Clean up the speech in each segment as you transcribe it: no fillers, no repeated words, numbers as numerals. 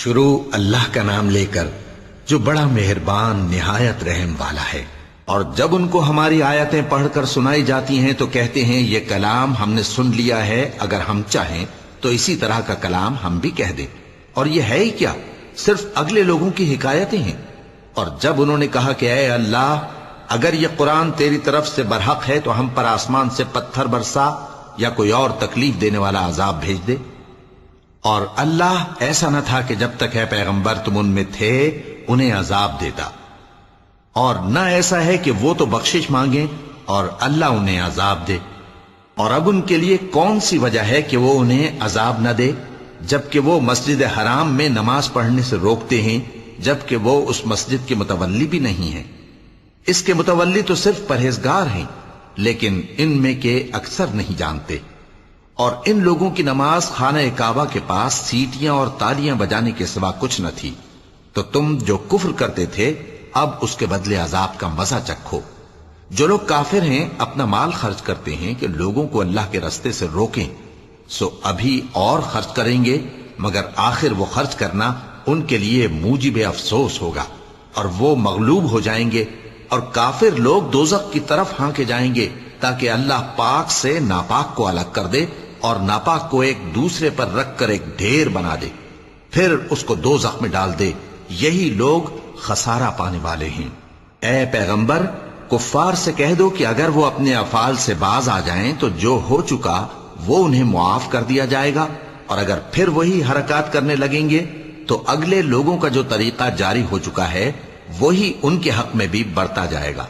شروع اللہ کا نام لے کر جو بڑا مہربان نہایت رحم والا ہے۔ اور جب ان کو ہماری آیتیں پڑھ کر سنائی جاتی ہیں تو کہتے ہیں یہ کلام ہم نے سن لیا ہے، اگر ہم چاہیں تو اسی طرح کا کلام ہم بھی کہہ دیں، اور یہ ہے ہی کیا، صرف اگلے لوگوں کی حکایتیں ہیں۔ اور جب انہوں نے کہا کہ اے اللہ، اگر یہ قرآن تیری طرف سے برحق ہے تو ہم پر آسمان سے پتھر برسا یا کوئی اور تکلیف دینے والا عذاب بھیج دے۔ اور اللہ ایسا نہ تھا کہ جب تک اے پیغمبر تم ان میں تھے انہیں عذاب دیتا، اور نہ ایسا ہے کہ وہ تو بخشش مانگیں اور اللہ انہیں عذاب دے۔ اور اب ان کے لیے کون سی وجہ ہے کہ وہ انہیں عذاب نہ دے، جبکہ وہ مسجد حرام میں نماز پڑھنے سے روکتے ہیں، جبکہ وہ اس مسجد کے متولی بھی نہیں ہیں۔ اس کے متولی تو صرف پرہیزگار ہیں، لیکن ان میں کے اکثر نہیں جانتے۔ اور ان لوگوں کی نماز خانہ کعبہ کے پاس سیٹیاں اور تالیاں بجانے کے سوا کچھ نہ تھی، تو تم جو کفر کرتے تھے اب اس کے بدلے عذاب کا مزہ چکھو۔ جو لوگ کافر ہیں اپنا مال خرچ کرتے ہیں کہ لوگوں کو اللہ کے رستے سے روکیں، سو ابھی اور خرچ کریں گے، مگر آخر وہ خرچ کرنا ان کے لیے موجب افسوس ہوگا، اور وہ مغلوب ہو جائیں گے، اور کافر لوگ دوزخ کی طرف ہانکے جائیں گے تاکہ اللہ پاک سے ناپاک کو الگ کر دے اور ناپاک کو ایک دوسرے پر رکھ کر ایک ڈھیر بنا دے، پھر اس کو دوزخ میں ڈال دے۔ یہی لوگ خسارہ پانے والے ہیں۔ اے پیغمبر، کفار سے کہہ دو کہ اگر وہ اپنے افعال سے باز آ جائیں تو جو ہو چکا وہ انہیں معاف کر دیا جائے گا، اور اگر پھر وہی حرکات کرنے لگیں گے تو اگلے لوگوں کا جو طریقہ جاری ہو چکا ہے وہی ان کے حق میں بھی برتا جائے گا۔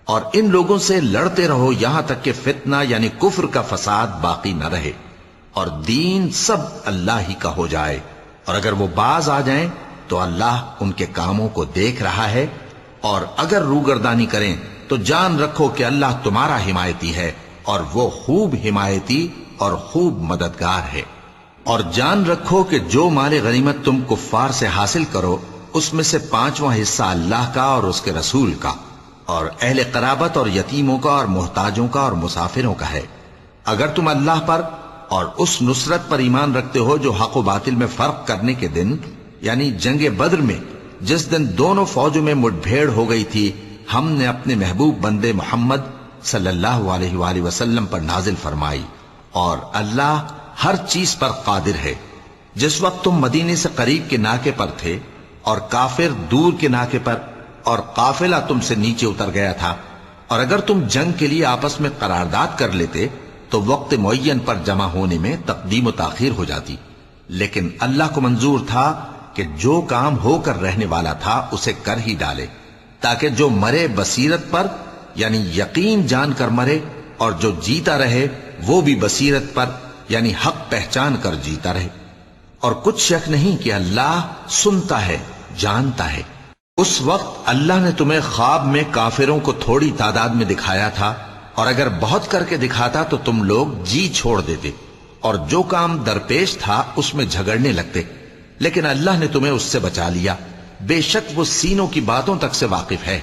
اور ان لوگوں سے لڑتے رہو یہاں تک کہ فتنہ یعنی کفر کا فساد باقی نہ رہے، اور دین سب اللہ ہی کا ہو جائے۔ اور اگر وہ باز آ جائیں تو اللہ ان کے کاموں کو دیکھ رہا ہے، اور اگر روگردانی کریں تو جان رکھو کہ اللہ تمہارا حمایتی ہے، اور وہ خوب حمایتی اور خوب مددگار ہے۔ اور جان رکھو کہ جو مال غنیمت تم کفار سے حاصل کرو اس میں سے 5واں حصہ اللہ کا اور اس کے رسول کا، اور اہل قرابت اور یتیموں کا اور محتاجوں کا اور مسافروں کا ہے۔ اگر تم اللہ پر اور اس نصرت پر ایمان رکھتے ہو جو حق و باطل میں فرق کرنے کے دن یعنی جنگ بدر میں جس دن دونوں فوجوں میں مٹ بھیڑ ہو گئی تھی، ہم نے اپنے محبوب بندے محمد صلی اللہ علیہ وآلہ وسلم پر نازل فرمائی، اور اللہ ہر چیز پر قادر ہے۔ جس وقت تم مدینے سے قریب کے ناکے پر تھے اور کافر دور کے ناکے پر، اور قافلہ تم سے نیچے اتر گیا تھا، اور اگر تم جنگ کے لیے آپس میں قرارداد کر لیتے تو وقت معین پر جمع ہونے میں تقدیم و تاخیر ہو جاتی، لیکن اللہ کو منظور تھا کہ جو کام ہو کر رہنے والا تھا اسے کر ہی ڈالے، تاکہ جو مرے بصیرت پر یعنی یقین جان کر مرے، اور جو جیتا رہے وہ بھی بصیرت پر یعنی حق پہچان کر جیتا رہے۔ اور کچھ شک نہیں کہ اللہ سنتا ہے، جانتا ہے۔ اس وقت اللہ نے تمہیں خواب میں کافروں کو تھوڑی تعداد میں دکھایا تھا، اور اگر بہت کر کے دکھاتا تو تم لوگ جی چھوڑ دیتے، اور جو کام درپیش تھا اس میں جھگڑنے لگتے، لیکن اللہ نے تمہیں اس سے بچا لیا، بے شک وہ سینوں کی باتوں تک سے واقف ہے۔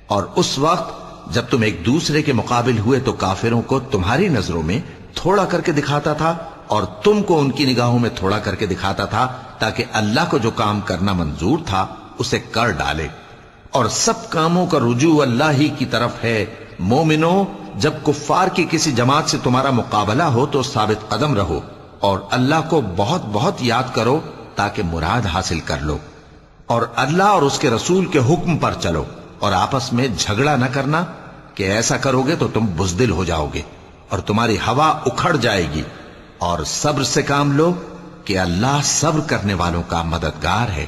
اور اس وقت جب تم ایک دوسرے کے مقابل ہوئے تو کافروں کو تمہاری نظروں میں تھوڑا کر کے دکھاتا تھا، اور تم کو ان کی نگاہوں میں تھوڑا کر کے دکھاتا تھا، تاکہ اللہ کو جو کام کرنا منظور تھا اسے کر ڈالے۔ اور سب کاموں کا رجوع اللہ ہی کی طرف ہے۔ مومنو، جب کفار کی کسی جماعت سے تمہارا مقابلہ ہو تو ثابت قدم رہو، اور اللہ کو بہت بہت یاد کرو تاکہ مراد حاصل کر لو، اور اللہ اور اس کے رسول کے حکم پر چلو، اور آپس میں جھگڑا نہ کرنا کہ ایسا کرو گے تو تم بزدل ہو جاؤ گے اور تمہاری ہوا اکھڑ جائے گی، اور صبر سے کام لو کہ اللہ صبر کرنے والوں کا مددگار ہے۔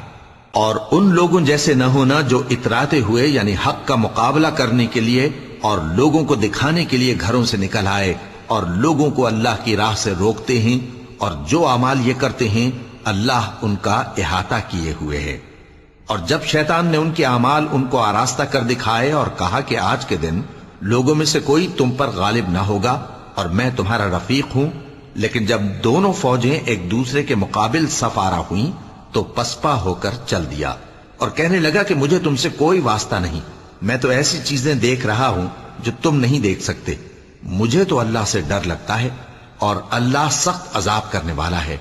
اور ان لوگوں جیسے نہ ہونا جو اتراتے ہوئے یعنی حق کا مقابلہ کرنے کے لیے اور لوگوں کو دکھانے کے لیے گھروں سے نکل آئے اور لوگوں کو اللہ کی راہ سے روکتے ہیں، اور جو اعمال یہ کرتے ہیں اللہ ان کا احاطہ کیے ہوئے ہے۔ اور جب شیطان نے ان کے اعمال ان کو آراستہ کر دکھائے اور کہا کہ آج کے دن لوگوں میں سے کوئی تم پر غالب نہ ہوگا اور میں تمہارا رفیق ہوں، لیکن جب دونوں فوجیں ایک دوسرے کے مقابل صف آرا ہوئیں تو پسپا ہو کر چل دیا، اور کہنے لگا کہ مجھے تم سے کوئی واسطہ نہیں، میں تو ایسی چیزیں دیکھ رہا ہوں جو تم نہیں دیکھ سکتے۔ مجھے تو اللہ سے ڈر لگتا ہے، اور اللہ سخت عذاب کرنے والا ہے۔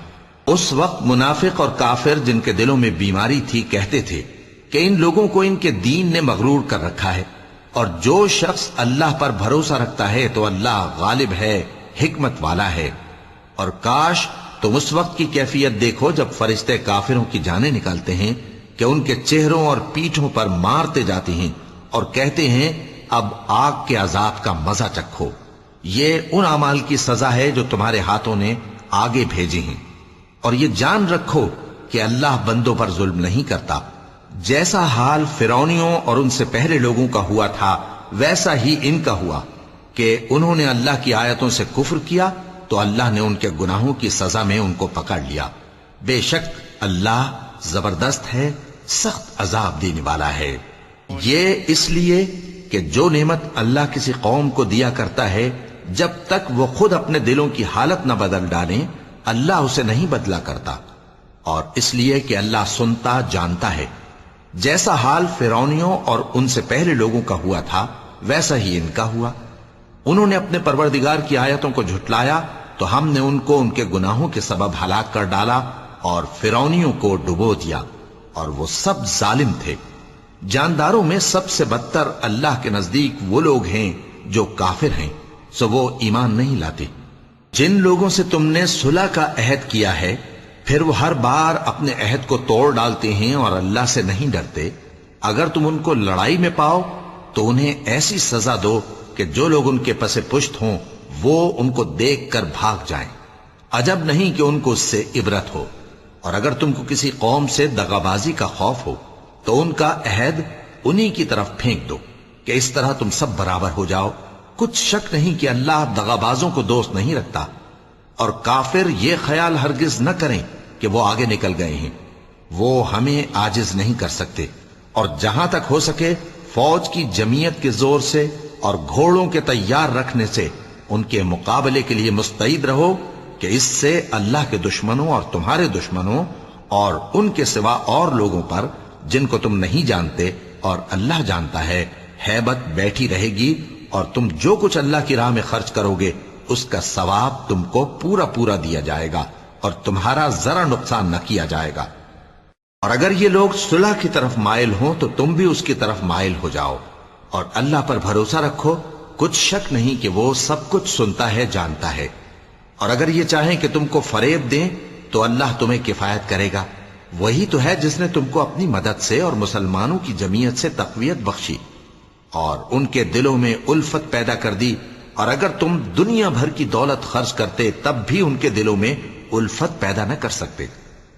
اس وقت منافق اور کافر جن کے دلوں میں بیماری تھی کہتے تھے کہ ان لوگوں کو ان کے دین نے مغرور کر رکھا ہے، اور جو شخص اللہ پر بھروسہ رکھتا ہے تو اللہ غالب ہے، حکمت والا ہے۔ اور کاش تم اس وقت کی کیفیت دیکھو جب فرشتے کافروں کی جانیں نکالتے ہیں کہ ان کے چہروں اور پیٹھوں پر مارتے جاتے ہیں اور کہتے ہیں اب آگ کے عذاب کا مزہ چکھو، یہ ان اعمال کی سزا ہے جو تمہارے ہاتھوں نے آگے بھیجے ہیں۔ اور یہ جان رکھو کہ اللہ بندوں پر ظلم نہیں کرتا، جیسا حال فرعونیوں اور ان سے پہلے لوگوں کا ہوا تھا ویسا ہی ان کا ہوا کہ انہوں نے اللہ کی آیتوں سے کفر کیا تو اللہ نے ان کے گناہوں کی سزا میں ان کو پکڑ لیا۔ بے شک اللہ زبردست ہے، سخت عذاب دینے والا ہے۔ یہ اس لیے کہ جو نعمت اللہ کسی قوم کو دیا کرتا ہے جب تک وہ خود اپنے دلوں کی حالت نہ بدل ڈالیں اللہ اسے نہیں بدلا کرتا، اور اس لیے کہ اللہ سنتا جانتا ہے۔ جیسا حال فرعونیوں اور ان سے پہلے لوگوں کا ہوا تھا ویسا ہی ان کا ہوا۔ انہوں نے اپنے پروردگار کی آیتوں کو جھٹلایا تو ہم نے ان کو ان کے گناہوں کے سبب ہلاک کر ڈالا اور فرعونیوں کو ڈبو دیا، اور وہ سب ظالم تھے۔ جانداروں میں سب سے بدتر اللہ کے نزدیک وہ لوگ ہیں جو کافر ہیں، سو وہ ایمان نہیں لاتے۔ جن لوگوں سے تم نے صلح کا عہد کیا ہے پھر وہ ہر بار اپنے عہد کو توڑ ڈالتے ہیں اور اللہ سے نہیں ڈرتے، اگر تم ان کو لڑائی میں پاؤ تو انہیں ایسی سزا دو کہ جو لوگ ان کے پس پشت ہوں وہ ان کو دیکھ کر بھاگ جائیں، عجب نہیں کہ ان کو اس سے عبرت ہو۔ اور اگر تم کو کسی قوم سے دغابازی کا خوف ہو تو ان کا عہد انہی کی طرف پھینک دو کہ اس طرح تم سب برابر ہو جاؤ۔ کچھ شک نہیں کہ اللہ دغابازوں کو دوست نہیں رکھتا، اور کافر یہ خیال ہرگز نہ کریں کہ وہ آگے نکل گئے ہیں، وہ ہمیں عاجز نہیں کر سکتے۔ اور جہاں تک ہو سکے فوج کی جمعیت کے زور سے اور گھوڑوں کے تیار رکھنے سے ان کے مقابلے کے لیے مستعد رہو کہ اس سے اللہ کے دشمنوں اور تمہارے دشمنوں اور ان کے سوا اور لوگوں پر جن کو تم نہیں جانتے اور اللہ جانتا ہے ہیبت بیٹھی رہے گی، اور تم جو کچھ اللہ کی راہ میں خرچ کرو گے اس کا ثواب تم کو پورا پورا دیا جائے گا اور تمہارا ذرا نقصان نہ کیا جائے گا۔ اور اگر یہ لوگ صلح کی طرف مائل ہوں تو تم بھی اس کی طرف مائل ہو جاؤ، اور اللہ پر بھروسہ رکھو، کچھ شک نہیں کہ وہ سب کچھ سنتا ہے جانتا ہے۔ اور اگر یہ چاہیں کہ تم کو فریب دیں تو اللہ تمہیں کفایت کرے گا، وہی تو ہے جس نے تم کو اپنی مدد سے اور مسلمانوں کی جمعیت سے تقویت بخشی اور ان کے دلوں میں الفت پیدا کر دی، اور اگر تم دنیا بھر کی دولت خرچ کرتے تب بھی ان کے دلوں میں الفت پیدا نہ کر سکتے،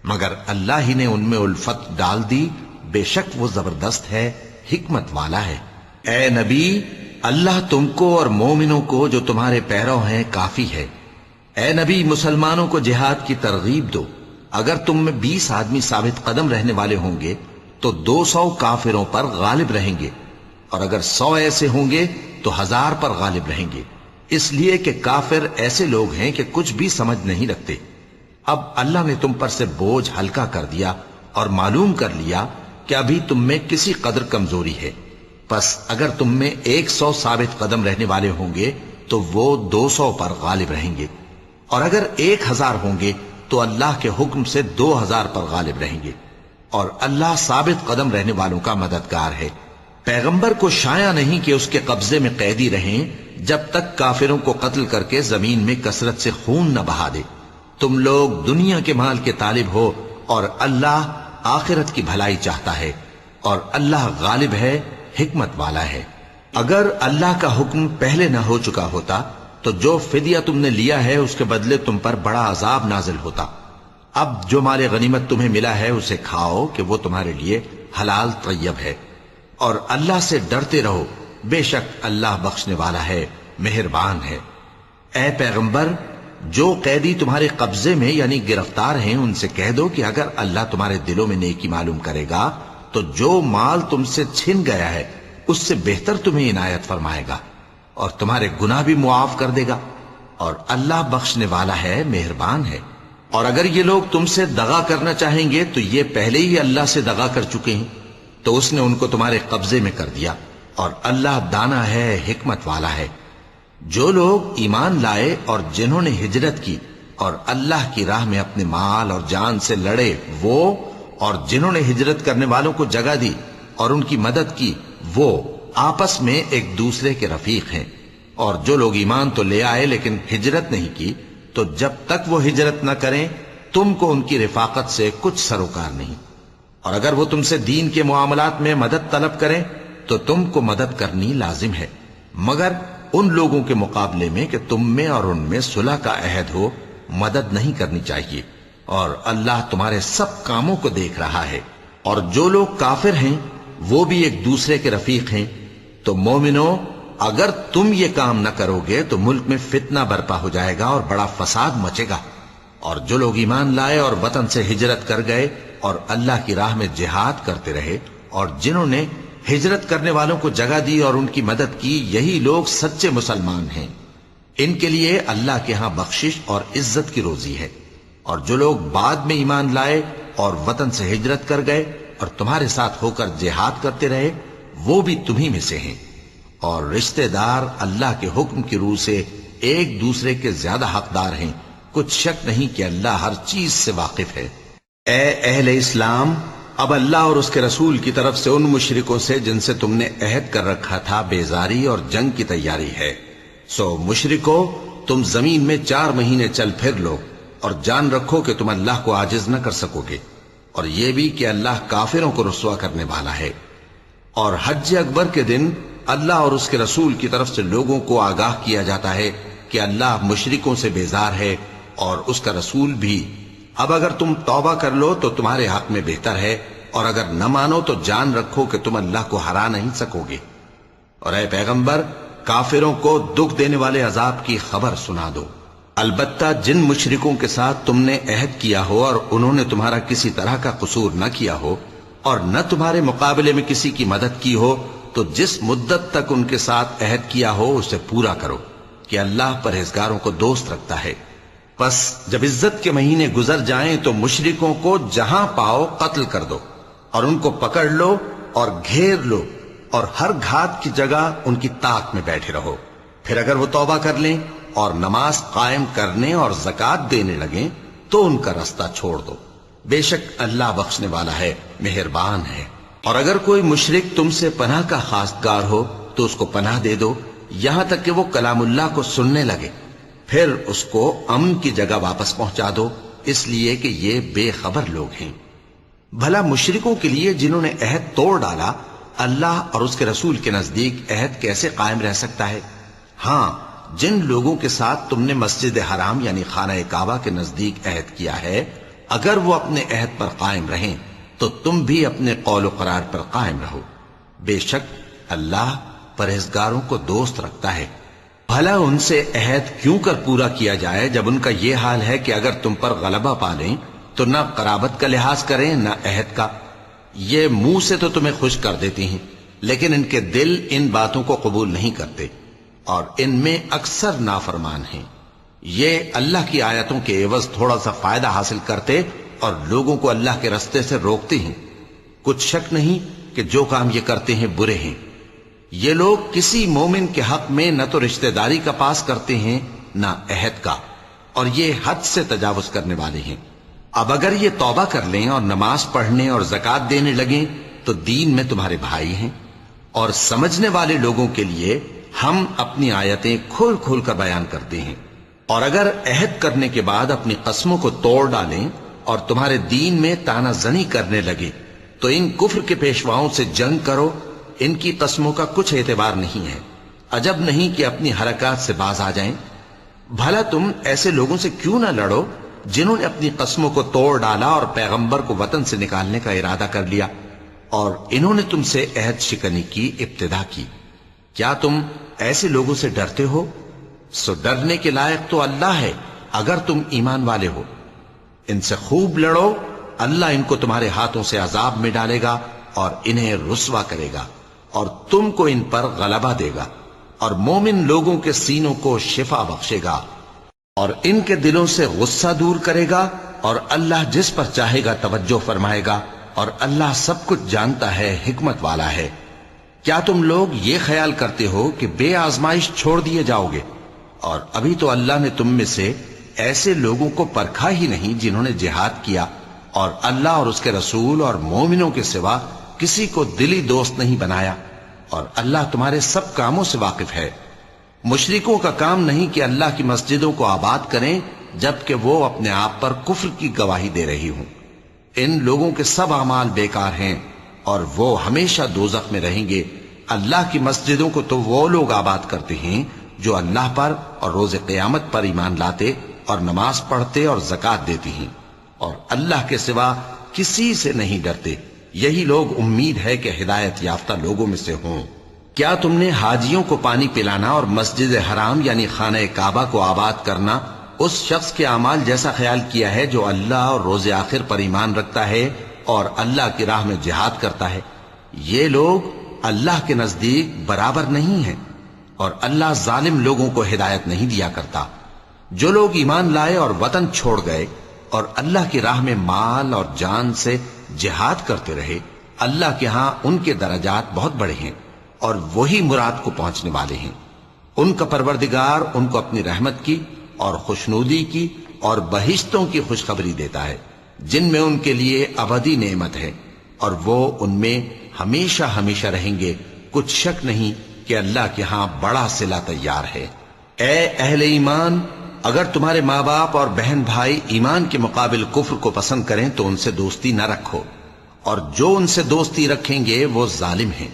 مگر اللہ ہی نے ان میں الفت ڈال دی، بے شک وہ زبردست ہے، حکمت والا ہے۔ اے نبی، اللہ تم کو اور مومنوں کو جو تمہارے پیرو ہیں کافی ہے۔ اے نبی، مسلمانوں کو جہاد کی ترغیب دو، اگر تم میں 20 آدمی ثابت قدم رہنے والے ہوں گے تو 200 کافروں پر غالب رہیں گے، اور اگر 100 ایسے ہوں گے تو 1000 پر غالب رہیں گے، اس لیے کہ کافر ایسے لوگ ہیں کہ کچھ بھی سمجھ نہیں رکھتے۔ اب اللہ نے تم پر سے بوجھ ہلکا کر دیا اور معلوم کر لیا کہ ابھی تم میں کسی قدر کمزوری ہے، پس اگر تم میں 100 ثابت قدم رہنے والے ہوں گے تو وہ 200 پر غالب رہیں گے، اور اگر 1000 ہوں گے تو اللہ کے حکم سے 2000 پر غالب رہیں گے، اور اللہ ثابت قدم رہنے والوں کا مددگار ہے۔ پیغمبر کو شایع نہیں کہ اس کے قبضے میں قیدی رہیں جب تک کافروں کو قتل کر کے زمین میں کثرت سے خون نہ بہا دے۔ تم لوگ دنیا کے مال کے طالب ہو اور اللہ آخرت کی بھلائی چاہتا ہے، اور اللہ غالب ہے، حکمت والا ہے۔ اگر اللہ کا حکم پہلے نہ ہو چکا ہوتا تو جو فدیہ تم نے لیا ہے اس کے بدلے تم پر بڑا عذاب نازل ہوتا۔ اب جو مال غنیمت تمہیں ملا ہے اسے کھاؤ کہ وہ تمہارے لیے حلال طیب ہے، اور اللہ سے ڈرتے رہو، بے شک اللہ بخشنے والا ہے، مہربان ہے۔ اے پیغمبر، جو قیدی تمہارے قبضے میں یعنی گرفتار ہیں ان سے کہہ دو کہ اگر اللہ تمہارے دلوں میں نیکی معلوم کرے گا تو جو مال تم سے چھن گیا ہے اس سے بہتر تمہیں عنایت فرمائے گا اور تمہارے گناہ بھی معاف کر دے گا، اور اللہ بخشنے والا ہے، مہربان ہے۔ اور اگر یہ لوگ تم سے دغا کرنا چاہیں گے تو یہ پہلے ہی اللہ سے دغا کر چکے ہیں، تو اس نے ان کو تمہارے قبضے میں کر دیا، اور اللہ دانا ہے، حکمت والا ہے۔ جو لوگ ایمان لائے اور جنہوں نے ہجرت کی اور اللہ کی راہ میں اپنے مال اور جان سے لڑے وہ، اور جنہوں نے ہجرت کرنے والوں کو جگہ دی اور ان کی مدد کی، وہ آپس میں ایک دوسرے کے رفیق ہیں۔ اور جو لوگ ایمان تو لے آئے لیکن ہجرت نہیں کی، تو جب تک وہ ہجرت نہ کریں تم کو ان کی رفاقت سے کچھ سروکار نہیں۔ اور اگر وہ تم سے دین کے معاملات میں مدد طلب کریں تو تم کو مدد کرنی لازم ہے، مگر ان لوگوں کے مقابلے میں کہ تم میں اور ان میں صلح کا عہد ہو مدد نہیں کرنی چاہیے، اور اللہ تمہارے سب کاموں کو دیکھ رہا ہے۔ اور جو لوگ کافر ہیں وہ بھی ایک دوسرے کے رفیق ہیں۔ تو مومنو، اگر تم یہ کام نہ کرو گے تو ملک میں فتنہ برپا ہو جائے گا اور بڑا فساد مچے گا۔ اور جو لوگ ایمان لائے اور وطن سے ہجرت کر گئے اور اللہ کی راہ میں جہاد کرتے رہے، اور جنہوں نے ہجرت کرنے والوں کو جگہ دی اور ان کی مدد کی، یہی لوگ سچے مسلمان ہیں۔ ان کے لیے اللہ کے ہاں بخشش اور عزت کی روزی ہے۔ اور جو لوگ بعد میں ایمان لائے اور وطن سے ہجرت کر گئے اور تمہارے ساتھ ہو کر جہاد کرتے رہے، وہ بھی تمہیں میں سے ہیں۔ اور رشتہ دار اللہ کے حکم کی روح سے ایک دوسرے کے زیادہ حقدار ہیں، کچھ شک نہیں کہ اللہ ہر چیز سے واقف ہے۔ اے اہل اسلام، اب اللہ اور اس کے رسول کی طرف سے ان مشرکوں سے جن سے تم نے عہد کر رکھا تھا بیزاری اور جنگ کی تیاری ہے۔ سو مشرکو، تم زمین میں 4 مہینے چل پھر لو اور جان رکھو کہ تم اللہ کو عاجز نہ کر سکو گے، اور یہ بھی کہ اللہ کافروں کو رسوا کرنے والا ہے۔ اور حج اکبر کے دن اللہ اور اس کے رسول کی طرف سے لوگوں کو آگاہ کیا جاتا ہے کہ اللہ مشرکوں سے بیزار ہے اور اس کا رسول بھی۔ اب اگر تم توبہ کر لو تو تمہارے حق میں بہتر ہے، اور اگر نہ مانو تو جان رکھو کہ تم اللہ کو ہرا نہیں سکو گے۔ اور اے پیغمبر، کافروں کو دکھ دینے والے عذاب کی خبر سنا دو۔ البتہ جن مشرکوں کے ساتھ تم نے عہد کیا ہو اور انہوں نے تمہارا کسی طرح کا قصور نہ کیا ہو اور نہ تمہارے مقابلے میں کسی کی مدد کی ہو، تو جس مدت تک ان کے ساتھ عہد کیا ہو اسے پورا کرو، کہ اللہ پرہیزگاروں کو دوست رکھتا ہے۔ پس جب عزت کے مہینے گزر جائیں تو مشرکوں کو جہاں پاؤ قتل کر دو، اور ان کو پکڑ لو اور گھیر لو، اور ہر گھات کی جگہ ان کی طاق میں بیٹھے رہو۔ پھر اگر وہ توبہ کر لیں اور نماز قائم کرنے اور زکوٰۃ دینے لگیں تو ان کا رستہ چھوڑ دو، بے شک اللہ بخشنے والا ہے، مہربان ہے۔ اور اگر کوئی مشرک تم سے پناہ کا خواستگار ہو تو اس کو پناہ دے دو، یہاں تک کہ وہ کلام اللہ کو سننے لگے، پھر اس کو امن کی جگہ واپس پہنچا دو، اس لیے کہ یہ بے خبر لوگ ہیں۔ بھلا مشرکوں کے لیے جنہوں نے عہد توڑ ڈالا، اللہ اور اس کے رسول کے نزدیک عہد کیسے قائم رہ سکتا ہے؟ ہاں، جن لوگوں کے ساتھ تم نے مسجد حرام یعنی خانہ کعبہ کے نزدیک عہد کیا ہے، اگر وہ اپنے عہد پر قائم رہیں تو تم بھی اپنے قول و قرار پر قائم رہو، بے شک اللہ پرہیزگاروں کو دوست رکھتا ہے۔ بھلا ان سے عہد کیوں کر پورا کیا جائے جب ان کا یہ حال ہے کہ اگر تم پر غلبہ پا لیں تو نہ قرابت کا لحاظ کریں نہ عہد کا۔ یہ منہ سے تو تمہیں خوش کر دیتی ہیں، لیکن ان کے دل ان باتوں کو قبول نہیں کرتے، اور ان میں اکثر نافرمان ہیں۔ یہ اللہ کی آیتوں کے عوض تھوڑا سا فائدہ حاصل کرتے اور لوگوں کو اللہ کے رستے سے روکتے ہیں۔ کچھ شک نہیں کہ جو کام یہ کرتے ہیں برے ہیں۔ یہ لوگ کسی مومن کے حق میں نہ تو رشتہ داری کا پاس کرتے ہیں نہ عہد کا، اور یہ حد سے تجاوز کرنے والے ہیں۔ اب اگر یہ توبہ کر لیں اور نماز پڑھنے اور زکوٰۃ دینے لگیں تو دین میں تمہارے بھائی ہیں، اور سمجھنے والے لوگوں کے لیے ہم اپنی آیتیں کھول کھول کر بیان کرتے ہیں۔ اور اگر عہد کرنے کے بعد اپنی قسموں کو توڑ ڈالیں اور تمہارے دین میں طعنہ زنی کرنے لگے تو ان کفر کے پیشواؤں سے جنگ کرو، ان کی قسموں کا کچھ اعتبار نہیں ہے، عجب نہیں کہ اپنی حرکات سے باز آ جائیں۔ بھلا تم ایسے لوگوں سے کیوں نہ لڑو جنہوں نے اپنی قسموں کو توڑ ڈالا اور پیغمبر کو وطن سے نکالنے کا ارادہ کر لیا، اور انہوں نے تم سے عہد شکنی کی ابتدا کی۔ کیا تم ایسے لوگوں سے ڈرتے ہو؟ سو ڈرنے کے لائق تو اللہ ہے اگر تم ایمان والے ہو۔ ان سے خوب لڑو، اللہ ان کو تمہارے ہاتھوں سے عذاب میں ڈالے گا اور انہیں رسوا کرے گا، اور تم کو ان پر غلبہ دے گا، اور مومن لوگوں کے سینوں کو شفا بخشے گا، اور ان کے دلوں سے غصہ دور کرے گا، اور اللہ جس پر چاہے گا توجہ فرمائے گا، اور اللہ سب کچھ جانتا ہے، حکمت والا ہے۔ کیا تم لوگ یہ خیال کرتے ہو کہ بے آزمائش چھوڑ دیے جاؤ گے؟ اور ابھی تو اللہ نے تم میں سے ایسے لوگوں کو پرکھا ہی نہیں جنہوں نے جہاد کیا اور اللہ اور اس کے رسول اور مومنوں کے سوا کسی کو دلی دوست نہیں بنایا، اور اللہ تمہارے سب کاموں سے واقف ہے۔ مشرکوں کا کام نہیں کہ اللہ کی مسجدوں کو آباد کریں جبکہ وہ اپنے آپ پر کفر کی گواہی دے رہی ہوں۔ ان لوگوں کے سب اعمال بیکار ہیں اور وہ ہمیشہ دوزخ میں رہیں گے۔ اللہ کی مسجدوں کو تو وہ لوگ آباد کرتے ہیں جو اللہ پر اور روز قیامت پر ایمان لاتے اور نماز پڑھتے اور زکوٰۃ دیتے ہیں اور اللہ کے سوا کسی سے نہیں ڈرتے۔ یہی لوگ امید ہے کہ ہدایت یافتہ لوگوں میں سے ہوں۔ کیا تم نے حاجیوں کو پانی پلانا اور مسجد حرام یعنی خانہ کعبہ کو آباد کرنا اس شخص کے اعمال جیسا خیال کیا ہے جو اللہ اور روز آخر پر ایمان رکھتا ہے اور اللہ کی راہ میں جہاد کرتا ہے؟ یہ لوگ اللہ کے نزدیک برابر نہیں ہیں، اور اللہ ظالم لوگوں کو ہدایت نہیں دیا کرتا۔ جو لوگ ایمان لائے اور وطن چھوڑ گئے اور اللہ کی راہ میں مال اور جان سے جہاد کرتے رہے، اللہ کے ہاں ان کے درجات بہت بڑے ہیں اور وہی مراد کو پہنچنے والے ہیں۔ ان کا پروردگار ان کو اپنی رحمت کی اور خوشنودی کی اور بہشتوں کی خوشخبری دیتا ہے جن میں ان کے لیے ابدی نعمت ہے، اور وہ ان میں ہمیشہ ہمیشہ رہیں گے۔ کچھ شک نہیں کہ اللہ کے ہاں بڑا صلہ تیار ہے۔ اے اہل ایمان، اگر تمہارے ماں باپ اور بہن بھائی ایمان کے مقابل کفر کو پسند کریں تو ان سے دوستی نہ رکھو، اور جو ان سے دوستی رکھیں گے وہ ظالم ہیں۔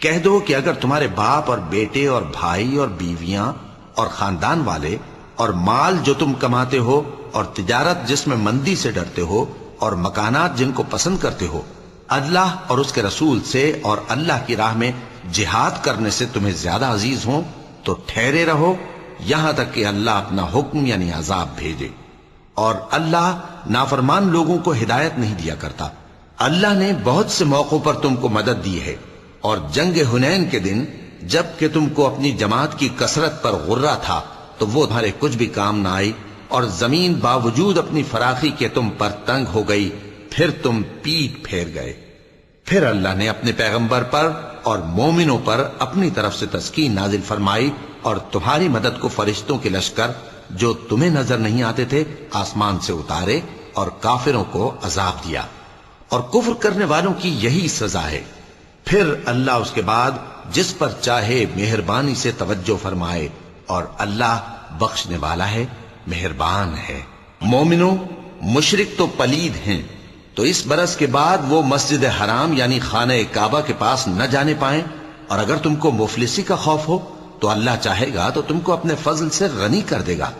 کہہ دو کہ اگر تمہارے باپ اور بیٹے اور بھائی اور بیویاں اور خاندان والے اور مال جو تم کماتے ہو اور تجارت جس میں مندی سے ڈرتے ہو اور مکانات جن کو پسند کرتے ہو اللہ اور اس کے رسول سے اور اللہ کی راہ میں جہاد کرنے سے تمہیں زیادہ عزیز ہوں تو ٹھہرے رہو یہاں تک کہ اللہ اپنا حکم یعنی عذاب بھیجے۔ اور اللہ نافرمان لوگوں کو ہدایت نہیں دیا کرتا۔ اللہ نے بہت سے موقعوں پر تم کو مدد دی ہے، اور جنگ حنین کے دن جب کہ تم کو اپنی جماعت کی کثرت پر غرہ تھا تو وہ تمہارے کچھ بھی کام نہ آئی، اور زمین باوجود اپنی فراخی کے تم پر تنگ ہو گئی، پھر تم پیٹ پھیر گئے۔ پھر اللہ نے اپنے پیغمبر پر اور مومنوں پر اپنی طرف سے تسکین نازل فرمائی اور تمہاری مدد کو فرشتوں کے لشکر جو تمہیں نظر نہیں آتے تھے آسمان سے اتارے اور کافروں کو عذاب دیا، اور کفر کرنے والوں کی یہی سزا ہے۔ پھر اللہ اس کے بعد جس پر چاہے مہربانی سے توجہ فرمائے، اور اللہ بخشنے والا ہے، مہربان ہے۔ مومنوں، مشرک تو پلید ہیں، تو اس برس کے بعد وہ مسجد حرام یعنی خانہ کعبہ کے پاس نہ جانے پائیں، اور اگر تم کو مفلسی کا خوف ہو تو اللہ چاہے گا تو تم کو اپنے فضل سے غنی کر دے گا۔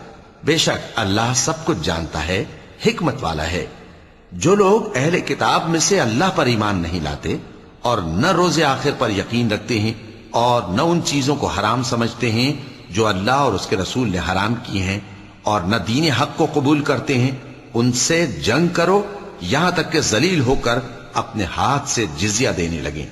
بے شک اللہ سب کچھ جانتا ہے، حکمت والا ہے۔ جو لوگ اہل کتاب میں سے اللہ پر ایمان نہیں لاتے اور نہ روز آخر پر یقین رکھتے ہیں اور نہ ان چیزوں کو حرام سمجھتے ہیں جو اللہ اور اس کے رسول نے حرام کی ہیں، اور نہ دین حق کو قبول کرتے ہیں، ان سے جنگ کرو یہاں تک کہ ذلیل ہو کر اپنے ہاتھ سے جزیہ دینے لگیں۔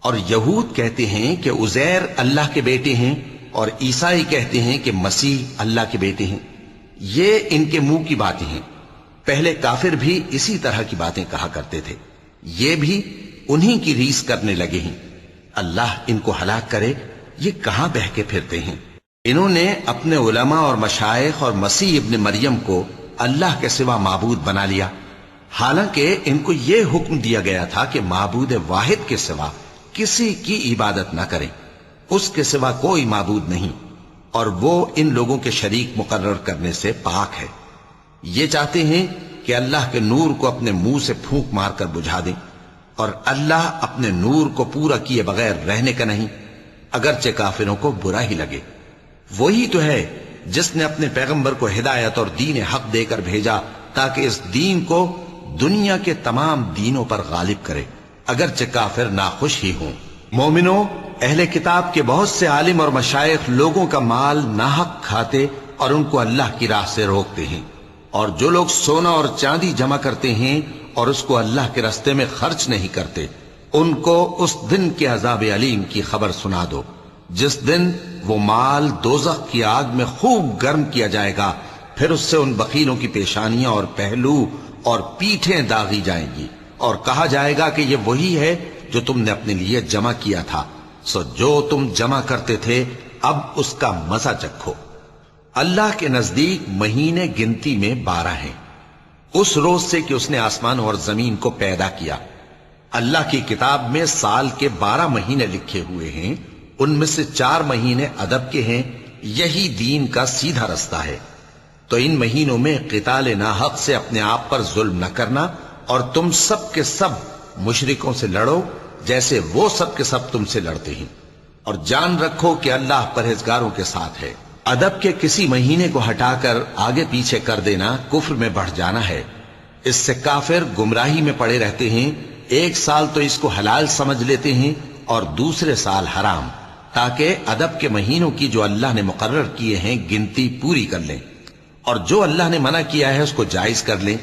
اور یہود کہتے ہیں کہ عزیر اللہ کے بیٹے ہیں، اور عیسائی کہتے ہیں کہ مسیح اللہ کے بیٹے ہیں۔ یہ ان کے منہ کی باتیں ہیں۔ پہلے کافر بھی اسی طرح کی باتیں کہا کرتے تھے، یہ بھی انہی کی ریس کرنے لگے ہیں۔ اللہ ان کو ہلاک کرے، یہ کہاں بہہ کے پھرتے ہیں۔ انہوں نے اپنے علماء اور مشائخ اور مسیح ابن مریم کو اللہ کے سوا معبود بنا لیا، حالانکہ ان کو یہ حکم دیا گیا تھا کہ معبود واحد کے سوا کسی کی عبادت نہ کریں، اس کے سوا کوئی معبود نہیں، اور وہ ان لوگوں کے شریک مقرر کرنے سے پاک ہے۔ یہ چاہتے ہیں کہ اللہ کے نور کو اپنے منہ سے پھونک مار کر بجھا دیں، اور اللہ اپنے نور کو پورا کیے بغیر رہنے کا نہیں، اگرچہ کافروں کو برا ہی لگے۔ وہی تو ہے جس نے اپنے پیغمبر کو ہدایت اور دین حق دے کر بھیجا تاکہ اس دین کو دنیا کے تمام دینوں پر غالب کرے، اگرچہ کافر ناخوش ہی ہوں۔ مومنوں، اہل کتاب کے بہت سے عالم اور مشائخ لوگوں کا مال ناحق کھاتے اور ان کو اللہ کی راہ سے روکتے ہیں، اور جو لوگ سونا اور چاندی جمع کرتے ہیں اور اس کو اللہ کے راستے میں خرچ نہیں کرتے، ان کو اس دن کے عذاب علیم کی خبر سنا دو، جس دن وہ مال دوزخ کی آگ میں خوب گرم کیا جائے گا، پھر اس سے ان بخیلوں کی پیشانیاں اور پہلو اور پیٹھیں داغی جائیں گی، اور کہا جائے گا کہ یہ وہی ہے جو تم نے اپنے لیے جمع کیا تھا، سو جو تم جمع کرتے تھے اب اس کا مزہ چکھو۔ اللہ کے نزدیک مہینے گنتی میں 12 ہیں، اس روز سے کہ اس نے آسمان اور زمین کو پیدا کیا۔ اللہ کی کتاب میں سال کے 12 مہینے لکھے ہوئے ہیں، ان میں سے 4 مہینے ادب کے ہیں، یہی دین کا سیدھا رستہ ہے۔ تو ان مہینوں میں قتال ناحق سے اپنے آپ پر ظلم نہ کرنا، اور تم سب کے سب مشرکوں سے لڑو جیسے وہ سب کے سب تم سے لڑتے ہیں، اور جان رکھو کہ اللہ پرہیزگاروں کے ساتھ ہے۔ ادب کے کسی مہینے کو ہٹا کر آگے پیچھے کر دینا کفر میں بڑھ جانا ہے، اس سے کافر گمراہی میں پڑے رہتے ہیں۔ ایک سال تو اس کو حلال سمجھ لیتے ہیں اور دوسرے سال حرام، تاکہ ادب کے مہینوں کی جو اللہ نے مقرر کیے ہیں گنتی پوری کر لیں، اور جو اللہ نے منع کیا ہے اس کو جائز کر لیں۔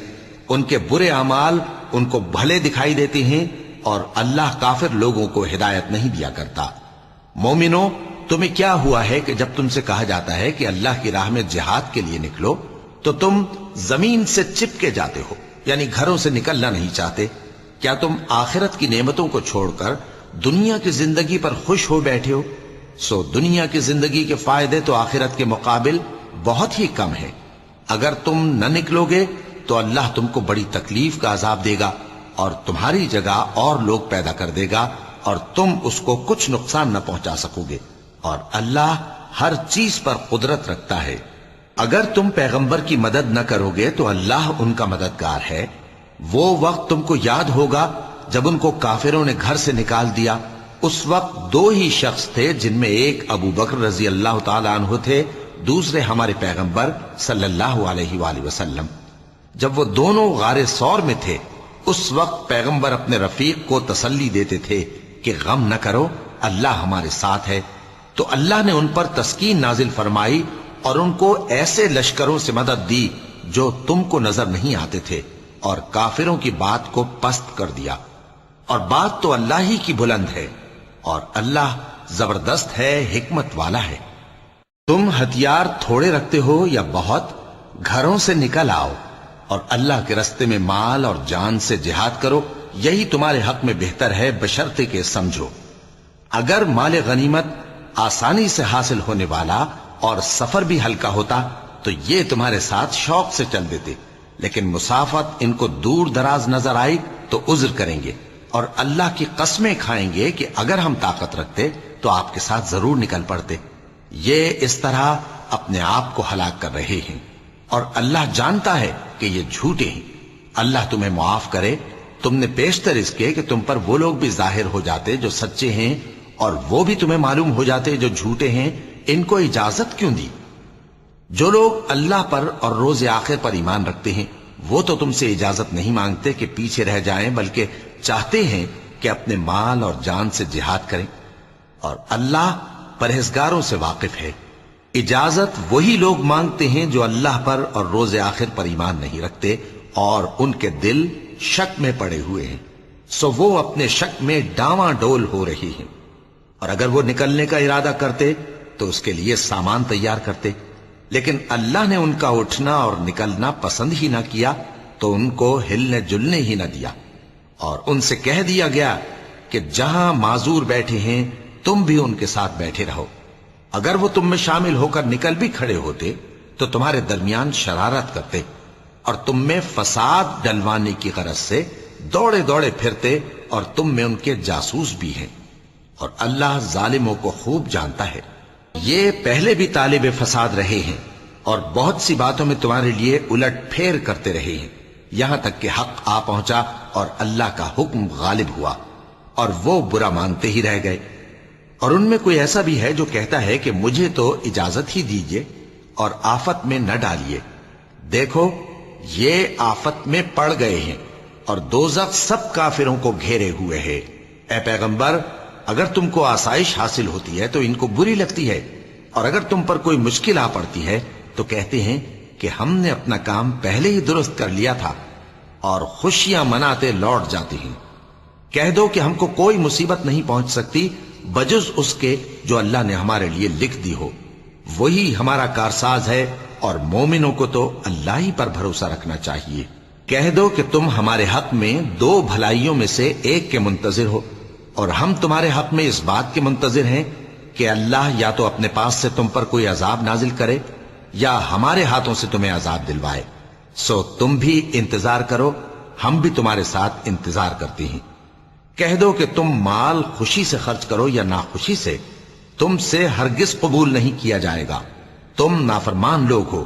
ان کے برے اعمال ان کو بھلے دکھائی دیتے ہیں، اور اللہ کافر لوگوں کو ہدایت نہیں دیا کرتا۔ مومنو، تمہیں کیا ہوا ہے کہ جب تم سے کہا جاتا ہے کہ اللہ کی راہ میں جہاد کے لیے نکلو تو تم زمین سے چپکے جاتے ہو، یعنی گھروں سے نکلنا نہیں چاہتے؟ کیا تم آخرت کی نعمتوں کو چھوڑ کر دنیا کی زندگی پر خوش ہو بیٹھے ہو؟ سو دنیا کی زندگی کے فائدے تو آخرت کے مقابل بہت ہی کم ہیں۔ اگر تم نہ نکلو گے تو اللہ تم کو بڑی تکلیف کا عذاب دے گا، اور تمہاری جگہ اور لوگ پیدا کر دے گا، اور تم اس کو کچھ نقصان نہ پہنچا سکو گے، اور اللہ ہر چیز پر قدرت رکھتا ہے۔ اگر تم پیغمبر کی مدد نہ کرو گے تو اللہ ان کا مددگار ہے۔ وہ وقت تم کو یاد ہوگا جب ان کو کافروں نے گھر سے نکال دیا۔ اس وقت 2 ہی شخص تھے، جن میں ایک ابو بکر رضی اللہ تعالی عنہ تھے، دوسرے ہمارے پیغمبر صلی اللہ علیہ وآلہ وسلم۔ جب وہ دونوں غار ثور میں تھے، اس وقت پیغمبر اپنے رفیق کو تسلی دیتے تھے کہ غم نہ کرو، اللہ ہمارے ساتھ ہے۔ تو اللہ نے ان پر تسکین نازل فرمائی اور ان کو ایسے لشکروں سے مدد دی جو تم کو نظر نہیں آتے تھے، اور کافروں کی بات کو پست کر دیا۔ اور بات تو اللہ ہی کی بلند ہے، اور اللہ زبردست ہے، حکمت والا ہے۔ تم ہتھیار تھوڑے رکھتے ہو یا بہت، گھروں سے نکل آؤ اور اللہ کے رستے میں مال اور جان سے جہاد کرو، یہی تمہارے حق میں بہتر ہے، بشرطے کہ سمجھو۔ اگر مال غنیمت آسانی سے حاصل ہونے والا اور سفر بھی ہلکا ہوتا تو یہ تمہارے ساتھ شوق سے چل دیتے، لیکن مسافت ان کو دور دراز نظر آئی تو عذر کریں گے، اور اللہ کی قسمیں کھائیں گے کہ اگر ہم طاقت رکھتے تو آپ کے ساتھ ضرور نکل پڑتے۔ یہ اس طرح اپنے آپ کو ہلاک کر رہے ہیں، اور اللہ جانتا ہے کہ یہ جھوٹے ہیں۔ اللہ تمہیں معاف کرے۔ تم نے پیشتر اس کے کہ تم پر وہ لوگ بھی ظاہر ہو جاتے جو سچے ہیں، اور وہ بھی تمہیں معلوم ہو جاتے جو جھوٹے ہیں۔ ان کو اجازت کیوں دی؟ جو لوگ اللہ پر اور روز آخر پر ایمان رکھتے ہیں وہ تو تم سے اجازت نہیں مانگتے کہ پیچھے رہ جائیں، بلکہ چاہتے ہیں کہ اپنے مال اور جان سے جہاد کریں، اور اللہ پرہیزگاروں سے واقف ہے۔ اجازت وہی لوگ مانگتے ہیں جو اللہ پر اور روز آخر پر ایمان نہیں رکھتے اور ان کے دل شک میں پڑے ہوئے ہیں، سو وہ اپنے شک میں ڈاواں ڈول ہو رہی ہیں۔ اور اگر وہ نکلنے کا ارادہ کرتے تو اس کے لیے سامان تیار کرتے، لیکن اللہ نے ان کا اٹھنا اور نکلنا پسند ہی نہ کیا تو ان کو ہلنے جلنے ہی نہ دیا، اور ان سے کہہ دیا گیا کہ جہاں معذور بیٹھے ہیں تم بھی ان کے ساتھ بیٹھے رہو۔ اگر وہ تم میں شامل ہو کر نکل بھی کھڑے ہوتے تو تمہارے درمیان شرارت کرتے اور تم میں فساد ڈلوانے کی غرض سے دوڑے دوڑے پھرتے، اور تم میں ان کے جاسوس بھی ہیں، اور اللہ ظالموں کو خوب جانتا ہے۔ یہ پہلے بھی طالب فساد رہے ہیں اور بہت سی باتوں میں تمہارے لیے الٹ پھیر کرتے رہے ہیں، یہاں تک کہ حق آ پہنچا اور اللہ کا حکم غالب ہوا، اور وہ برا مانتے ہی رہ گئے۔ اور ان میں کوئی ایسا بھی ہے جو کہتا ہے کہ مجھے تو اجازت ہی دیجئے اور آفت میں نہ ڈالیے۔ دیکھو یہ آفت میں پڑ گئے ہیں، اور دوزخ سب کافروں کو گھیرے ہوئے ہے۔ اے پیغمبر، اگر تم کو آسائش حاصل ہوتی ہے تو ان کو بری لگتی ہے، اور اگر تم پر کوئی مشکل آ پڑتی ہے تو کہتے ہیں کہ ہم نے اپنا کام پہلے ہی درست کر لیا تھا، اور خوشیاں مناتے لوٹ جاتے ہیں۔ کہہ دو کہ ہم کو کوئی مصیبت نہیں پہنچ سکتی بجز اس کے جو اللہ نے ہمارے لیے لکھ دی ہو، وہی ہمارا کارساز ہے، اور مومنوں کو تو اللہ ہی پر بھروسہ رکھنا چاہیے۔ کہہ دو کہ تم ہمارے حق میں 2 بھلائیوں میں سے ایک کے منتظر ہو، اور ہم تمہارے حق میں اس بات کے منتظر ہیں کہ اللہ یا تو اپنے پاس سے تم پر کوئی عذاب نازل کرے یا ہمارے ہاتھوں سے تمہیں عذاب دلوائے، سو تم بھی انتظار کرو، ہم بھی تمہارے ساتھ انتظار کرتے ہیں۔ کہہ دو کہ تم مال خوشی سے خرچ کرو یا ناخوشی سے، تم سے ہرگز قبول نہیں کیا جائے گا، تم نافرمان لوگ ہو،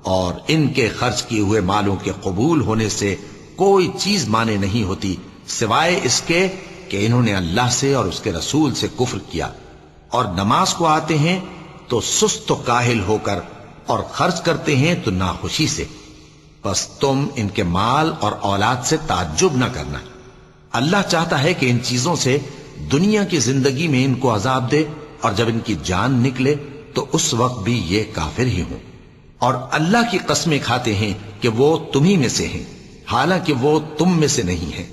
اور ان کے خرچ کیے ہوئے مالوں کے قبول ہونے سے کوئی چیز مانے نہیں ہوتی سوائے اس کے کہ انہوں نے اللہ سے اور اس کے رسول سے کفر کیا، اور نماز کو آتے ہیں تو سست و کاہل ہو کر، اور خرچ کرتے ہیں تو ناخوشی سے، بس تم ان کے مال اور اولاد سے تعجب نہ کرنا۔ اللہ چاہتا ہے کہ ان چیزوں سے دنیا کی زندگی میں ان کو عذاب دے، اور جب ان کی جان نکلے تو اس وقت بھی یہ کافر ہی ہوں، اور اللہ کی قسمیں کھاتے ہیں کہ وہ تمہیں میں سے ہیں، حالانکہ وہ تم میں سے نہیں ہیں۔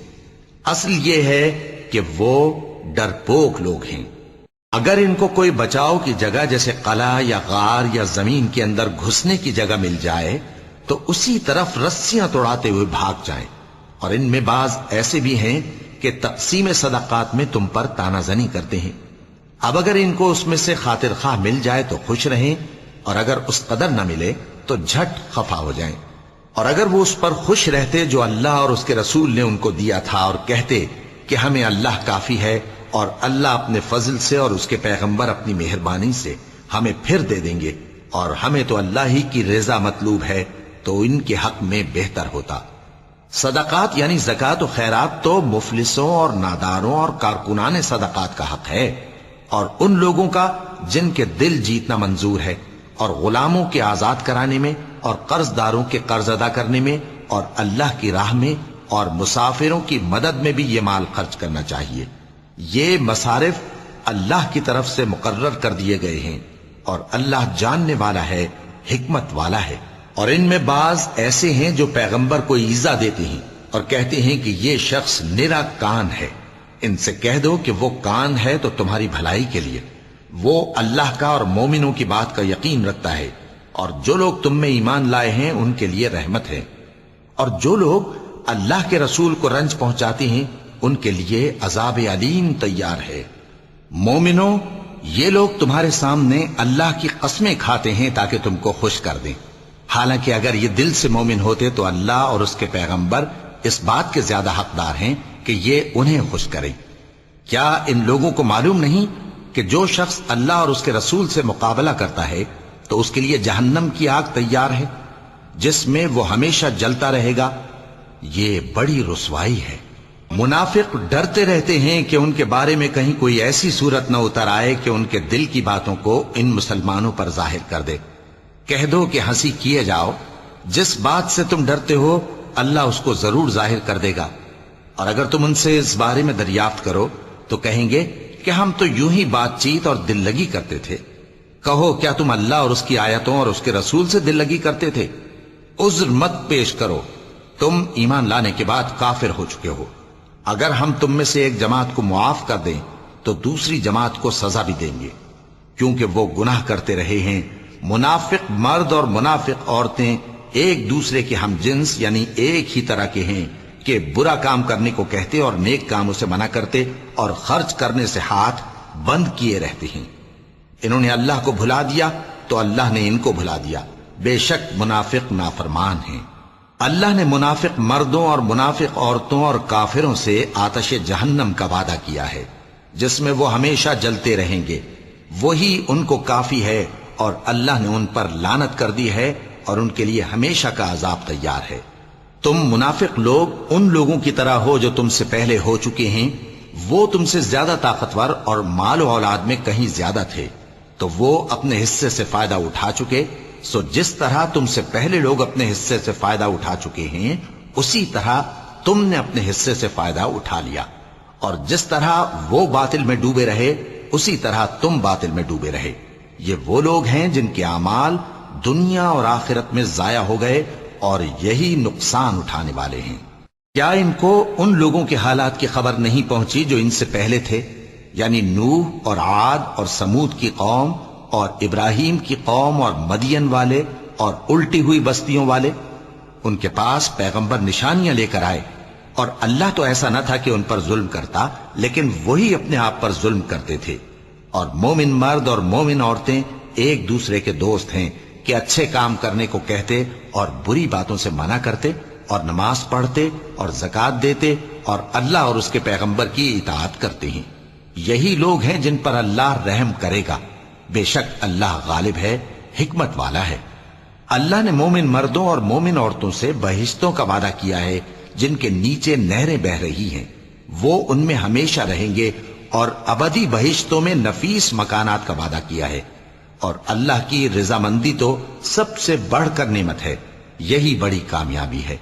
اصل یہ ہے کہ وہ ڈرپوک لوگ ہیں۔ اگر ان کو کوئی بچاؤ کی جگہ جیسے قلعہ یا غار یا زمین کے اندر گھسنے کی جگہ مل جائے تو اسی طرف رسیاں توڑاتے ہوئے بھاگ جائیں، اور ان میں بعض ایسے بھی ہیں کہ تقسیم صدقات میں تم پر تانا زنی کرتے ہیں۔ اب اگر ان کو اس میں سے خاطر خواہ مل جائے تو خوش رہیں، اور اگر اس قدر نہ ملے تو جھٹ خفا ہو جائیں، اور اگر وہ اس پر خوش رہتے جو اللہ اور اس کے رسول نے ان کو دیا تھا، اور کہتے کہ ہمیں اللہ کافی ہے، اور اللہ اپنے فضل سے اور اس کے پیغمبر اپنی مہربانی سے ہمیں پھر دے دیں گے، اور ہمیں تو اللہ ہی کی رضا مطلوب ہے، تو ان کے حق میں بہتر ہوتا۔ صدقات یعنی زکوٰۃ و خیرات تو مفلسوں اور ناداروں اور کارکنان صدقات کا حق ہے، اور ان لوگوں کا جن کے دل جیتنا منظور ہے، اور غلاموں کے آزاد کرانے میں، اور قرض داروں کے قرض ادا کرنے میں، اور اللہ کی راہ میں، اور مسافروں کی مدد میں بھی یہ مال خرچ کرنا چاہیے۔ یہ مصارف اللہ کی طرف سے مقرر کر دیے گئے ہیں، اور اللہ جاننے والا ہے، حکمت والا ہے۔ اور ان میں بعض ایسے ہیں جو پیغمبر کو ایذا دیتے ہیں اور کہتے ہیں کہ یہ شخص نرا کان ہے۔ ان سے کہہ دو کہ وہ کان ہے تو تمہاری بھلائی کے لیے، وہ اللہ کا اور مومنوں کی بات کا یقین رکھتا ہے، اور جو لوگ تم میں ایمان لائے ہیں ان کے لیے رحمت ہے، اور جو لوگ اللہ کے رسول کو رنج پہنچاتے ہیں ان کے لیے عذاب علیم تیار ہے۔ مومنوں، یہ لوگ تمہارے سامنے اللہ کی قسمیں کھاتے ہیں تاکہ تم کو خوش کر دیں، حالانکہ اگر یہ دل سے مومن ہوتے تو اللہ اور اس کے پیغمبر اس بات کے زیادہ حقدار ہیں کہ یہ انہیں خوش کریں۔ کیا ان لوگوں کو معلوم نہیں کہ جو شخص اللہ اور اس کے رسول سے مقابلہ کرتا ہے تو اس کے لیے جہنم کی آگ تیار ہے جس میں وہ ہمیشہ جلتا رہے گا؟ یہ بڑی رسوائی ہے۔ منافق ڈرتے رہتے ہیں کہ ان کے بارے میں کہیں کوئی ایسی صورت نہ اتر آئے کہ ان کے دل کی باتوں کو ان مسلمانوں پر ظاہر کر دے۔ کہہ دو کہ ہنسی کیے جاؤ، جس بات سے تم ڈرتے ہو اللہ اس کو ضرور ظاہر کر دے گا، اور اگر تم ان سے اس بارے میں دریافت کرو تو کہیں گے کہ ہم تو یوں ہی بات چیت اور دل لگی کرتے تھے۔ کہو کیا تم اللہ اور اس کی آیتوں اور اس کے رسول سے دل لگی کرتے تھے؟ عذر مت پیش کرو، تم ایمان لانے کے بعد کافر ہو چکے ہو۔ اگر ہم تم میں سے ایک جماعت کو معاف کر دیں تو دوسری جماعت کو سزا بھی دیں گے، کیونکہ وہ گناہ کرتے رہے ہیں۔ منافق مرد اور منافق عورتیں ایک دوسرے کے ہم جنس یعنی ایک ہی طرح کے ہیں کہ برا کام کرنے کو کہتے اور نیک کاموں سے منع کرتے اور خرچ کرنے سے ہاتھ بند کیے رہتے ہیں۔ انہوں نے اللہ کو بھلا دیا تو اللہ نے ان کو بھلا دیا، بے شک منافق نافرمان ہیں۔ اللہ نے منافق مردوں اور منافق عورتوں اور کافروں سے آتش جہنم کا وعدہ کیا ہے جس میں وہ ہمیشہ جلتے رہیں گے، وہی ان کو کافی ہے، اور اللہ نے ان پر لعنت کر دی ہے اور ان کے لیے ہمیشہ کا عذاب تیار ہے۔ تم منافق لوگ ان لوگوں کی طرح ہو جو تم سے پہلے ہو چکے ہیں، وہ تم سے زیادہ طاقتور اور مال و اولاد میں کہیں زیادہ تھے، تو وہ اپنے حصے سے فائدہ اٹھا چکے، سو جس طرح تم سے پہلے لوگ اپنے حصے سے فائدہ اٹھا چکے ہیں اسی طرح تم نے اپنے حصے سے فائدہ اٹھا لیا، اور جس طرح وہ باطل میں ڈوبے رہے اسی طرح تم باطل میں ڈوبے رہے۔ یہ وہ لوگ ہیں جن کے اعمال دنیا اور آخرت میں ضائع ہو گئے اور یہی نقصان اٹھانے والے ہیں۔ کیا ان کو ان لوگوں کے حالات کی خبر نہیں پہنچی جو ان سے پہلے تھے، یعنی نوح اور عاد اور سمود کی قوم اور ابراہیم کی قوم اور مدین والے اور الٹی ہوئی بستیوں والے؟ ان کے پاس پیغمبر نشانیاں لے کر آئے، اور اللہ تو ایسا نہ تھا کہ ان پر ظلم کرتا، لیکن وہی اپنے آپ پر ظلم کرتے تھے۔ اور مومن مرد اور مومن عورتیں ایک دوسرے کے دوست ہیں کہ اچھے کام کرنے کو کہتے اور بری باتوں سے منع کرتے اور نماز پڑھتے اور زکات دیتے اور اللہ اور اس کے پیغمبر کی اطاعت کرتے ہیں، یہی لوگ ہیں جن پر اللہ رحم کرے گا۔ بے شک اللہ غالب ہے، حکمت والا ہے۔ اللہ نے مومن مردوں اور مومن عورتوں سے بہشتوں کا وعدہ کیا ہے جن کے نیچے نہریں بہ رہی ہیں، وہ ان میں ہمیشہ رہیں گے، اور ابدی بہشتوں میں نفیس مکانات کا وعدہ کیا ہے۔ اور اللہ کی رضامندی تو سب سے بڑھ کر نعمت ہے، یہی بڑی کامیابی ہے۔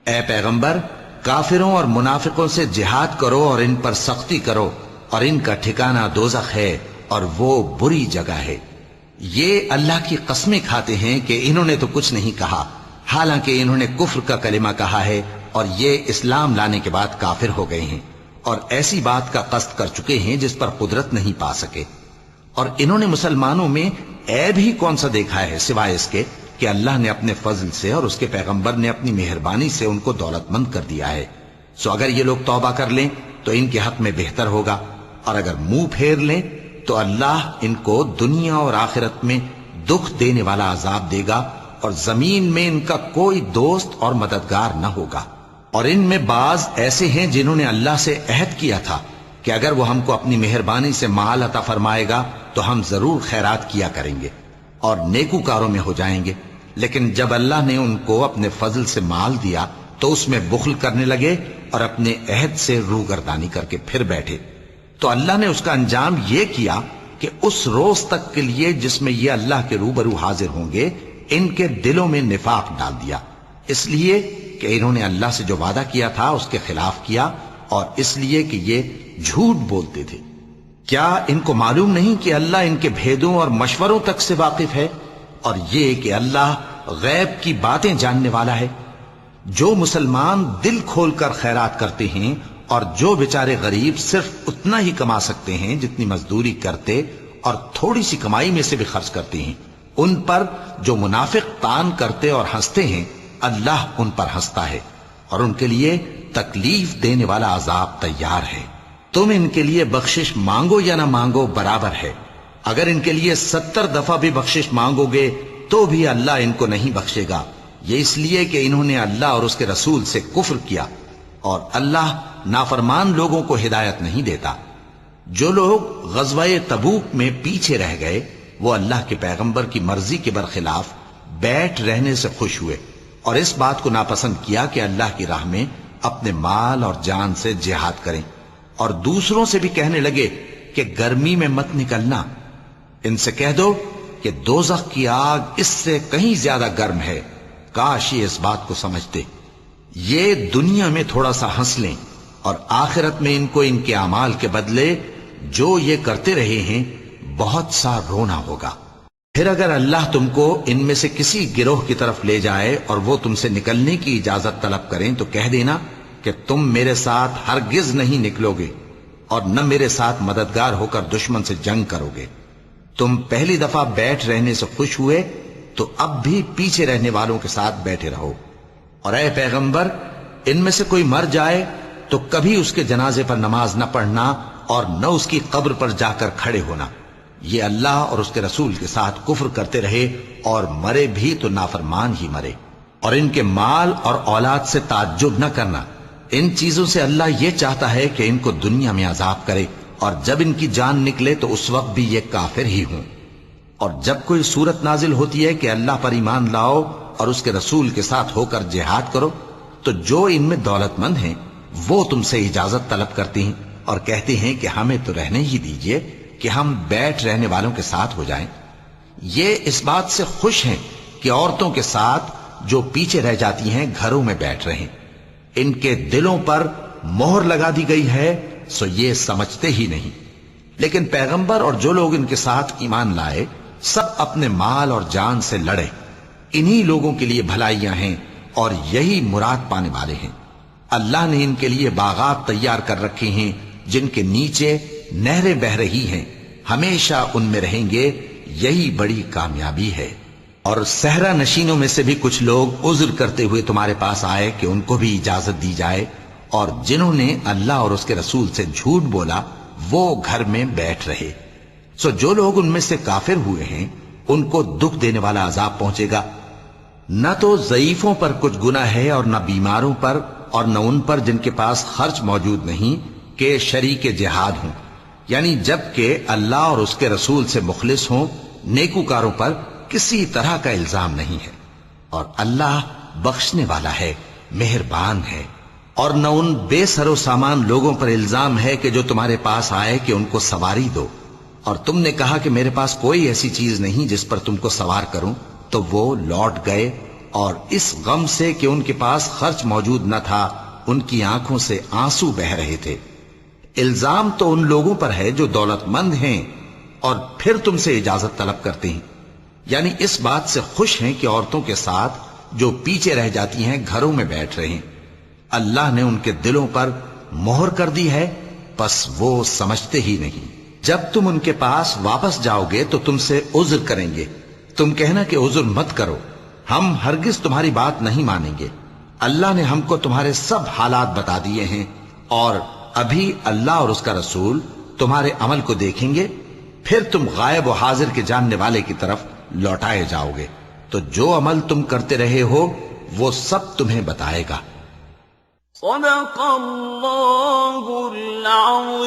اے پیغمبر، کافروں اور منافقوں سے جہاد کرو اور ان پر سختی کرو، اور ان کا ٹھکانہ دوزخ ہے اور وہ بری جگہ ہے۔ یہ اللہ کی قسمیں کھاتے ہیں کہ انہوں نے تو کچھ نہیں کہا، حالانکہ انہوں نے کفر کا کلمہ کہا ہے اور یہ اسلام لانے کے بعد کافر ہو گئے ہیں، اور ایسی بات کا قصد کر چکے ہیں جس پر قدرت نہیں پا سکے۔ اور انہوں نے مسلمانوں میں عیب ہی کون سا دیکھا ہے سوائے اس کے کہ اللہ نے اپنے فضل سے اور اس کے پیغمبر نے اپنی مہربانی سے ان کو دولت مند کر دیا ہے۔ سو اگر یہ لوگ توبہ کر لیں تو ان کے حق میں بہتر ہوگا، اور اگر منہ پھیر لیں تو اللہ ان کو دنیا اور آخرت میں دکھ دینے والا عذاب دے گا، اور زمین میں ان کا کوئی دوست اور مددگار نہ ہوگا۔ اور ان میں بعض ایسے ہیں جنہوں نے اللہ سے عہد کیا تھا کہ اگر وہ ہم کو اپنی مہربانی سے مال عطا فرمائے گا تو ہم ضرور خیرات کیا کریں گے اور نیکوکاروں میں ہو جائیں گے، لیکن جب اللہ نے ان کو اپنے فضل سے مال دیا تو اس میں بخل کرنے لگے اور اپنے عہد سے روگردانی کر کے پھر بیٹھے۔ تو اللہ نے اس کا انجام یہ کیا کہ اس روز تک کے لیے جس میں یہ اللہ کے روبرو حاضر ہوں گے، ان کے دلوں میں نفاق ڈال دیا، اس لیے کہ انہوں نے اللہ سے جو وعدہ کیا تھا اس کے خلاف کیا، اور اس لیے کہ یہ جھوٹ بولتے تھے۔ کیا ان کو معلوم نہیں کہ اللہ ان کے بھیدوں اور مشوروں تک سے واقف ہے، اور یہ کہ اللہ غیب کی باتیں جاننے والا ہے؟ جو مسلمان دل کھول کر خیرات کرتے ہیں اور جو بیچارے غریب صرف اتنا ہی کما سکتے ہیں جتنی مزدوری کرتے اور تھوڑی سی کمائی میں سے بھی خرچ کرتے ہیں، ان پر جو منافق تان کرتے اور ہنستے ہیں، اللہ ان پر ہنستا ہے اور ان کے لیے تکلیف دینے والا عذاب تیار ہے۔ تم ان کے لیے بخشش مانگو یا نہ مانگو برابر ہے، اگر ان کے لیے 70 دفعہ بھی بخشش مانگو گے تو بھی اللہ ان کو نہیں بخشے گا، یہ اس لیے کہ انہوں نے اللہ اور اس کے رسول سے کفر کیا، اور اللہ نافرمان لوگوں کو ہدایت نہیں دیتا۔ جو لوگ غزوہ تبوک میں پیچھے رہ گئے وہ اللہ کے پیغمبر کی مرضی کے برخلاف بیٹھ رہنے سے خوش ہوئے، اور اس بات کو ناپسند کیا کہ اللہ کی راہ میں اپنے مال اور جان سے جہاد کریں، اور دوسروں سے بھی کہنے لگے کہ گرمی میں مت نکلنا۔ ان سے کہہ دو کہ دوزخ کی آگ اس سے کہیں زیادہ گرم ہے، کاش یہ اس بات کو سمجھتے۔ یہ دنیا میں تھوڑا سا ہنس لیں اور آخرت میں ان کو ان کے اعمال کے بدلے جو یہ کرتے رہے ہیں بہت سا رونا ہوگا۔ پھر اگر اللہ تم کو ان میں سے کسی گروہ کی طرف لے جائے اور وہ تم سے نکلنے کی اجازت طلب کریں تو کہہ دینا کہ تم میرے ساتھ ہرگز نہیں نکلو گے اور نہ میرے ساتھ مددگار ہو کر دشمن سے جنگ کرو گے۔ تم پہلی دفعہ بیٹھ رہنے سے خوش ہوئے تو اب بھی پیچھے رہنے والوں کے ساتھ بیٹھے رہو، اور اے پیغمبر، ان میں سے کوئی مر جائے تو کبھی اس کے جنازے پر نماز نہ پڑھنا اور نہ اس کی قبر پر جا کر کھڑے ہونا۔ یہ اللہ اور اس کے رسول کے ساتھ کفر کرتے رہے اور مرے بھی تو نافرمان ہی مرے۔ اور ان کے مال اور اولاد سے تعجب نہ کرنا، ان چیزوں سے اللہ یہ چاہتا ہے کہ ان کو دنیا میں عذاب کرے، اور جب ان کی جان نکلے تو اس وقت بھی یہ کافر ہی ہوں۔ اور جب کوئی صورت نازل ہوتی ہے کہ اللہ پر ایمان لاؤ اور اس کے رسول کے ساتھ ہو کر جہاد کرو، تو جو ان میں دولت مند ہیں وہ تم سے اجازت طلب کرتے ہیں اور کہتے ہیں کہ ہمیں تو رہنے ہی دیجئے کہ ہم بیٹھ رہنے والوں کے ساتھ ہو جائیں۔ یہ اس بات سے خوش ہیں کہ عورتوں کے ساتھ جو پیچھے رہ جاتی ہیں گھروں میں بیٹھ رہیں۔ ان کے دلوں پر مہر لگا دی گئی ہے، سو یہ سمجھتے ہی نہیں۔ لیکن پیغمبر اور جو لوگ ان کے ساتھ ایمان لائے سب اپنے مال اور جان سے لڑے، انہی لوگوں کے لیے بھلائیاں ہیں اور یہی مراد پانے والے ہیں۔ اللہ نے ان کے لیے باغات تیار کر رکھے ہیں جن کے نیچے نہریں بہ رہی ہیں، ہمیشہ ان میں رہیں گے، یہی بڑی کامیابی ہے۔ اور صحرا نشینوں میں سے بھی کچھ لوگ عذر کرتے ہوئے تمہارے پاس آئے کہ ان کو بھی اجازت دی جائے، اور جنہوں نے اللہ اور اس کے رسول سے جھوٹ بولا وہ گھر میں بیٹھ رہے۔ سو جو لوگ ان میں سے کافر ہوئے ہیں ان کو دکھ دینے والا عذاب پہنچے گا۔ نہ تو ضعیفوں پر کچھ گناہ ہے اور نہ بیماروں پر اور نہ ان پر جن کے پاس خرچ موجود نہیں کہ شریک جہاد ہوں، یعنی جب کہ اللہ اور اس کے رسول سے مخلص ہوں، نیکوکاروں پر کسی طرح کا الزام نہیں ہے، اور اللہ بخشنے والا ہے، مہربان ہے۔ اور نہ ان بے سر و سامان لوگوں پر الزام ہے کہ جو تمہارے پاس آئے کہ ان کو سواری دو، اور تم نے کہا کہ میرے پاس کوئی ایسی چیز نہیں جس پر تم کو سوار کروں، تو وہ لوٹ گئے، اور اس غم سے کہ ان کے پاس خرچ موجود نہ تھا ان کی آنکھوں سے آنسو بہ رہے تھے۔ الزام تو ان لوگوں پر ہے جو دولت مند ہیں اور پھر تم سے اجازت طلب کرتے ہیں، یعنی اس بات سے خوش ہیں کہ عورتوں کے ساتھ جو پیچھے رہ جاتی ہیں گھروں میں بیٹھ رہے ہیں۔ اللہ نے ان کے دلوں پر مہر کر دی ہے، پس وہ سمجھتے ہی نہیں۔ جب تم ان کے پاس واپس جاؤ گے تو تم سے عذر کریں گے، تم کہنا کہ عذر مت کرو، ہم ہرگز تمہاری بات نہیں مانیں گے۔ اللہ نے ہم کو تمہارے سب حالات بتا دیے ہیں، اور ابھی اللہ اور اس کا رسول تمہارے عمل کو دیکھیں گے، پھر تم غائب و حاضر کے جاننے والے کی طرف لوٹائے جاؤ گے، تو جو عمل تم کرتے رہے ہو وہ سب تمہیں بتائے گا۔ صدق اللہ العظیم۔